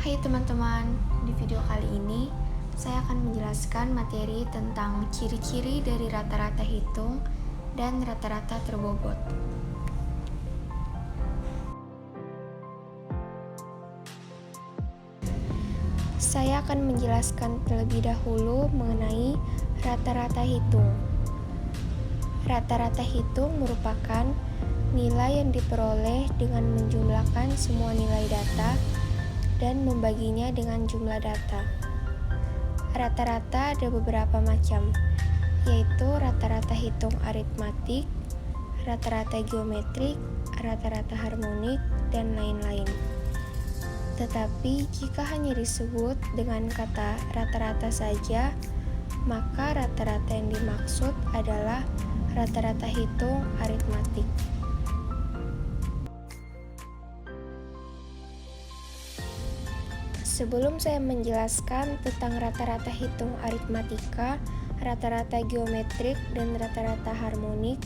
Hai teman-teman, di video kali ini saya akan menjelaskan materi tentang ciri-ciri dari rata-rata hitung dan rata-rata terbobot. Saya akan menjelaskan terlebih dahulu mengenai rata-rata hitung. Rata-rata hitung merupakan nilai yang diperoleh dengan menjumlahkan semua nilai data dan membaginya dengan jumlah data. Rata-rata ada beberapa macam, yaitu rata-rata hitung aritmatik, rata-rata geometrik, rata-rata harmonik, dan lain-lain. Tetapi jika hanya disebut dengan kata rata-rata saja, maka rata-rata yang dimaksud adalah rata-rata hitung aritmatik. Sebelum saya menjelaskan tentang rata-rata hitung aritmatika, rata-rata geometrik, dan rata-rata harmonik,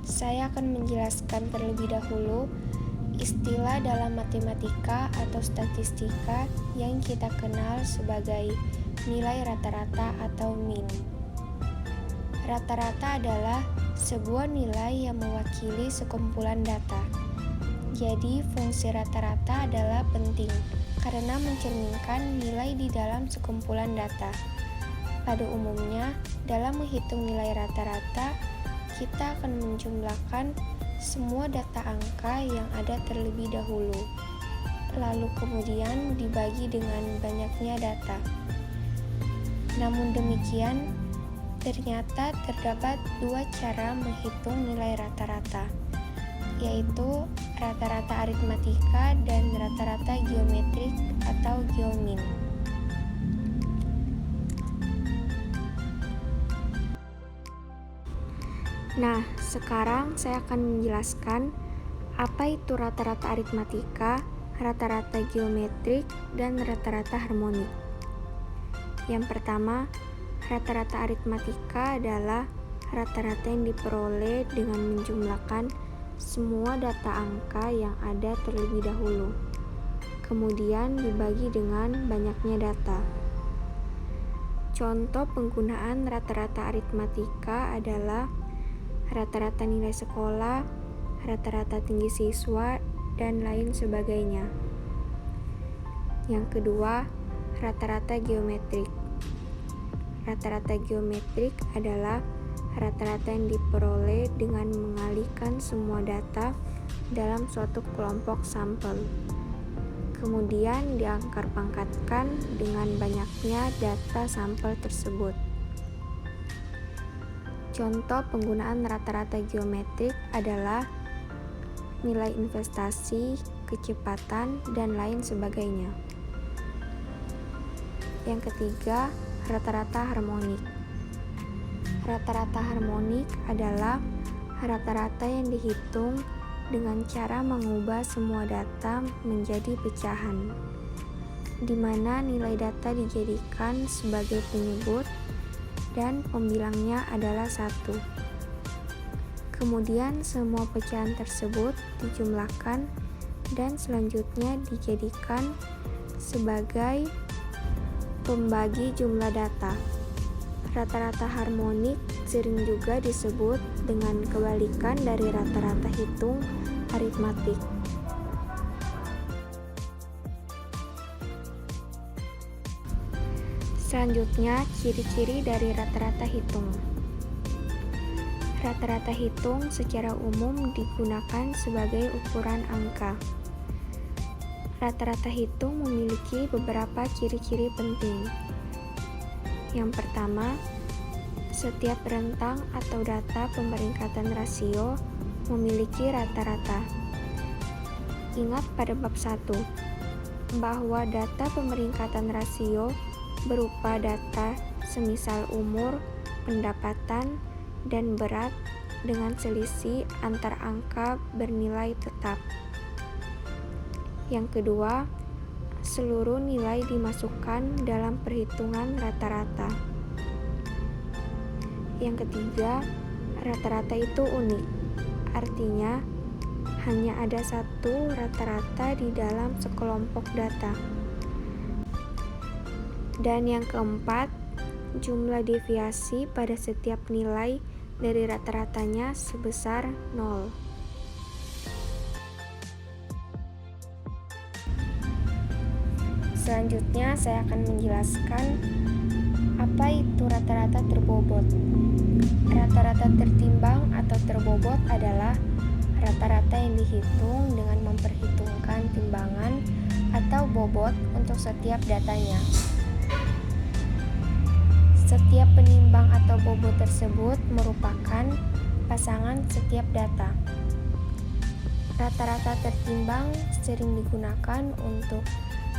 saya akan menjelaskan terlebih dahulu istilah dalam matematika atau statistika yang kita kenal sebagai nilai rata-rata atau mean. Rata-rata adalah sebuah nilai yang mewakili sekumpulan data. Jadi, fungsi rata-rata adalah penting karena mencerminkan nilai di dalam sekumpulan data. Pada umumnya, dalam menghitung nilai rata-rata, kita akan menjumlahkan semua data angka yang ada terlebih dahulu, lalu kemudian dibagi dengan banyaknya data. Namun demikian, ternyata terdapat dua cara menghitung nilai rata-rata, yaitu rata-rata aritmatika dan rata-rata geometrik atau geomin. Nah, sekarang saya akan menjelaskan apa itu rata-rata aritmatika, rata-rata geometrik, dan rata-rata harmonik. Yang pertama, rata-rata aritmatika adalah rata-rata yang diperoleh dengan menjumlahkan semua data angka yang ada terlebih dahulu, kemudian dibagi dengan banyaknya data. Contoh penggunaan rata-rata aritmatika adalah rata-rata nilai sekolah, rata-rata tinggi siswa, dan lain sebagainya. Yang kedua, rata-rata geometrik. Rata-rata geometrik adalah rata-rata yang diperoleh dengan mengalihkan semua data dalam suatu kelompok sampel, kemudian diangkar pangkatkan dengan banyaknya data sampel tersebut. Contoh penggunaan rata-rata geometrik adalah nilai investasi, kecepatan, dan lain sebagainya. Yang ketiga, rata-rata harmonik. Rata-rata harmonik adalah rata-rata yang dihitung dengan cara mengubah semua data menjadi pecahan, di mana nilai data dijadikan sebagai penyebut dan pembilangnya adalah 1. Kemudian semua pecahan tersebut dijumlahkan dan selanjutnya dijadikan sebagai pembagi jumlah data. Rata-rata harmonik sering juga disebut dengan kebalikan dari rata-rata hitung aritmatik. Selanjutnya, ciri-ciri dari rata-rata hitung. Rata-rata hitung secara umum digunakan sebagai ukuran angka. Rata-rata hitung memiliki beberapa ciri-ciri penting. Yang pertama, setiap rentang atau data pemeringkatan rasio memiliki rata-rata. Ingat pada bab 1 bahwa data pemeringkatan rasio berupa data semisal umur, pendapatan, dan berat dengan selisih antar angka bernilai tetap. Yang kedua, seluruh nilai dimasukkan dalam perhitungan rata-rata. Yang ketiga, rata-rata itu unik, artinya hanya ada satu rata-rata di dalam sekelompok data. Dan yang keempat, jumlah deviasi pada setiap nilai dari rata-ratanya sebesar 0. Selanjutnya saya akan menjelaskan apa itu rata-rata terbobot. Rata-rata tertimbang atau terbobot adalah rata-rata yang dihitung dengan memperhitungkan timbangan atau bobot untuk setiap datanya. Setiap penimbang atau bobot tersebut merupakan pasangan setiap data. Rata-rata tertimbang sering digunakan untuk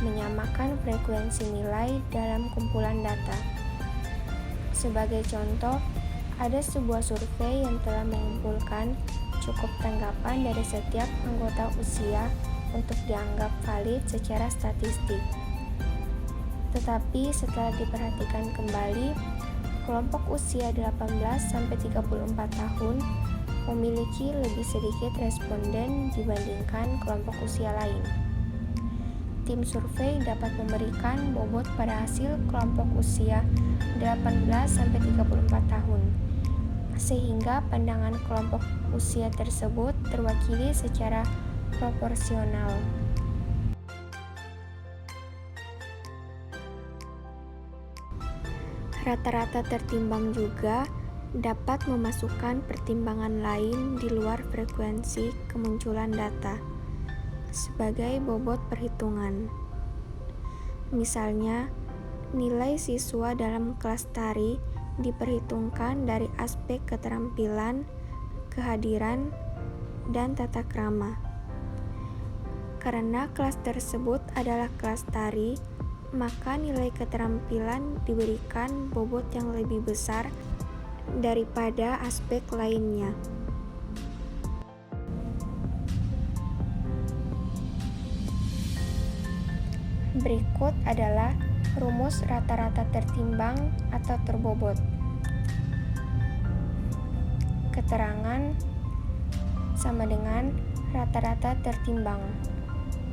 menyamakan frekuensi nilai dalam kumpulan data. Sebagai contoh, ada sebuah survei yang telah mengumpulkan cukup tanggapan dari setiap anggota usia untuk dianggap valid secara statistik. Tetapi setelah diperhatikan kembali, kelompok usia 18-34 tahun memiliki lebih sedikit responden dibandingkan kelompok usia lain. Tim survei dapat memberikan bobot pada hasil kelompok usia 18-34 tahun, sehingga pandangan kelompok usia tersebut terwakili secara proporsional. Rata-rata tertimbang juga dapat memasukkan pertimbangan lain di luar frekuensi kemunculan data sebagai bobot perhitungan. Misalnya, nilai siswa dalam kelas tari diperhitungkan dari aspek keterampilan, kehadiran, dan tata krama. Karena kelas tersebut adalah kelas tari, maka nilai keterampilan diberikan bobot yang lebih besar daripada aspek lainnya. Berikut adalah rumus rata-rata tertimbang atau terbobot. Keterangan sama dengan rata-rata tertimbang.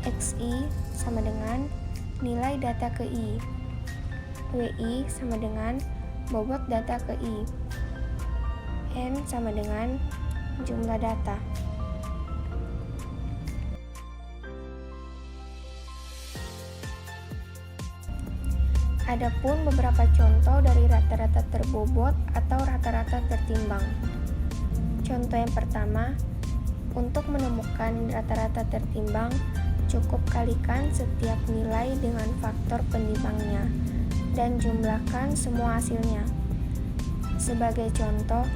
XI sama dengan nilai data ke I. WI sama dengan bobot data ke I. N sama dengan jumlah data. Adapun beberapa contoh dari rata-rata terbobot atau rata-rata tertimbang. Contoh yang pertama, untuk menemukan rata-rata tertimbang, cukup kalikan setiap nilai dengan faktor penimbangnya dan jumlahkan semua hasilnya. Sebagai contoh,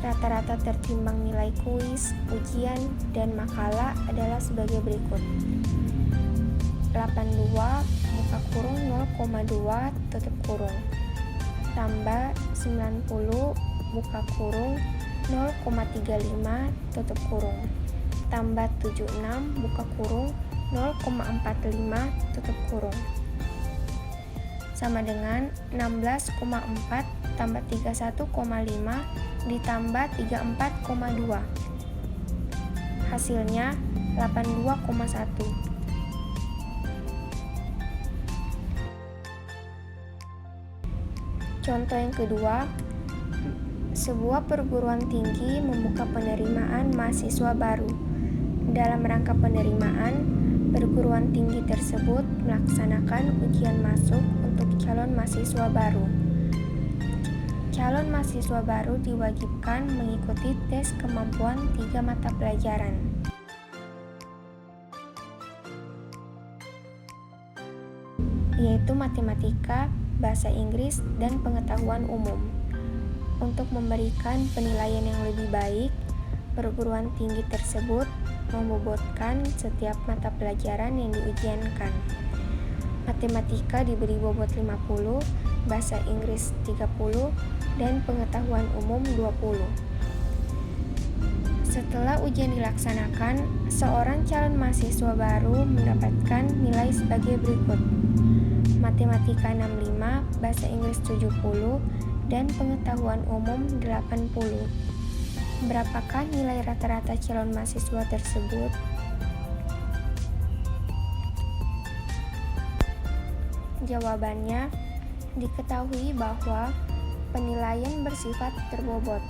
rata-rata tertimbang nilai kuis, ujian, dan makalah adalah sebagai berikut. 82 buka kurung 0,2 tutup kurung tambah 90 buka kurung 0,35 tutup kurung tambah 76 buka kurung 0,45 tutup kurung sama dengan 16,4 tambah 31,5 ditambah 34,2. Hasilnya 82,1. Contoh yang kedua, sebuah perguruan tinggi membuka penerimaan mahasiswa baru. Dalam rangka penerimaan, perguruan tinggi tersebut melaksanakan ujian masuk untuk calon mahasiswa baru. Calon mahasiswa baru diwajibkan mengikuti tes kemampuan 3 mata pelajaran. Yaitu matematika, bahasa Inggris, dan pengetahuan umum. Untuk memberikan penilaian yang lebih baik, perguruan tinggi tersebut membobotkan setiap mata pelajaran yang diujiankan. Matematika diberi bobot 50, bahasa Inggris 30, dan pengetahuan umum 20. Setelah ujian dilaksanakan, seorang calon mahasiswa baru mendapatkan nilai sebagai berikut. Matematika 65, bahasa Inggris 70, dan pengetahuan umum 80. Berapakah nilai rata-rata calon mahasiswa tersebut? Jawabannya Diketahui bahwa penilaian bersifat terbobot.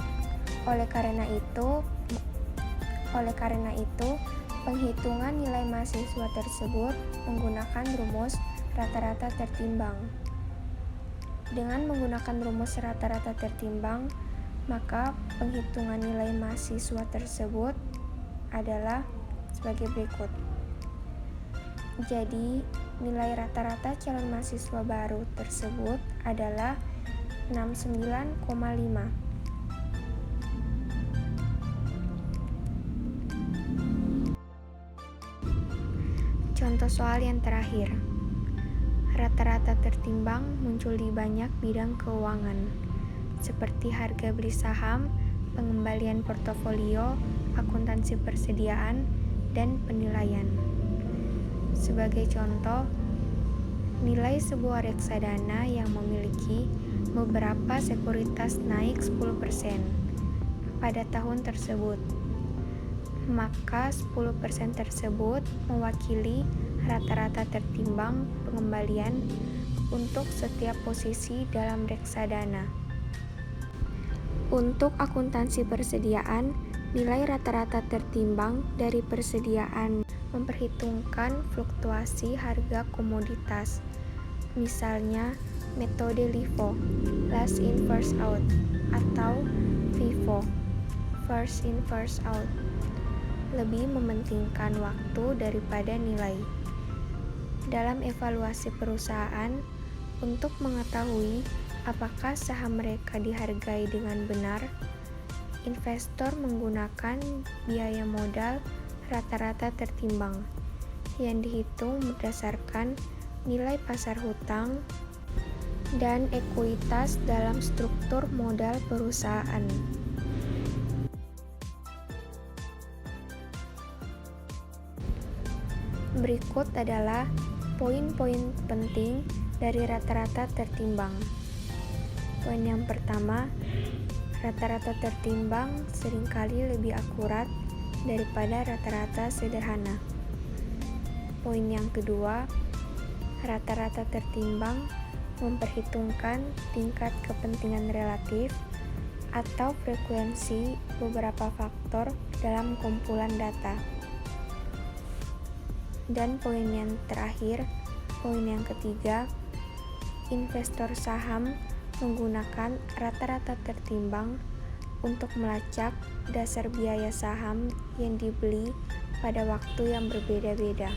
Oleh karena itu, penghitungan nilai mahasiswa tersebut menggunakan rumus rata-rata tertimbang. Dengan menggunakan rumus rata-rata tertimbang, maka penghitungan nilai mahasiswa tersebut adalah sebagai berikut. Jadi, nilai rata-rata calon mahasiswa baru tersebut adalah 69,5. Contoh soal yang terakhir. Rata-rata tertimbang muncul di banyak bidang keuangan, seperti harga beli saham, pengembalian portofolio, akuntansi persediaan, dan penilaian. Sebagai contoh, nilai sebuah reksadana yang memiliki beberapa sekuritas naik 10% pada tahun tersebut, maka 10% tersebut mewakili rata-rata tertimbang pengembalian untuk setiap posisi dalam reksadana. Untuk akuntansi persediaan, nilai rata-rata tertimbang dari persediaan memperhitungkan fluktuasi harga komoditas. Misalnya, metode LIFO, last in first out, atau FIFO, first in first out, lebih mementingkan waktu daripada nilai. Dalam evaluasi perusahaan, untuk mengetahui apakah saham mereka dihargai dengan benar, investor menggunakan biaya modal rata-rata tertimbang yang dihitung berdasarkan nilai pasar hutang dan ekuitas dalam struktur modal perusahaan. Berikut adalah poin-poin penting dari rata-rata tertimbang. Poin yang pertama, rata-rata tertimbang seringkali lebih akurat daripada rata-rata sederhana. Poin yang kedua, rata-rata tertimbang memperhitungkan tingkat kepentingan relatif atau frekuensi beberapa faktor dalam kumpulan data. Dan poin yang terakhir, poin yang ketiga, investor saham menggunakan rata-rata tertimbang untuk melacak dasar biaya saham yang dibeli pada waktu yang berbeda-beda.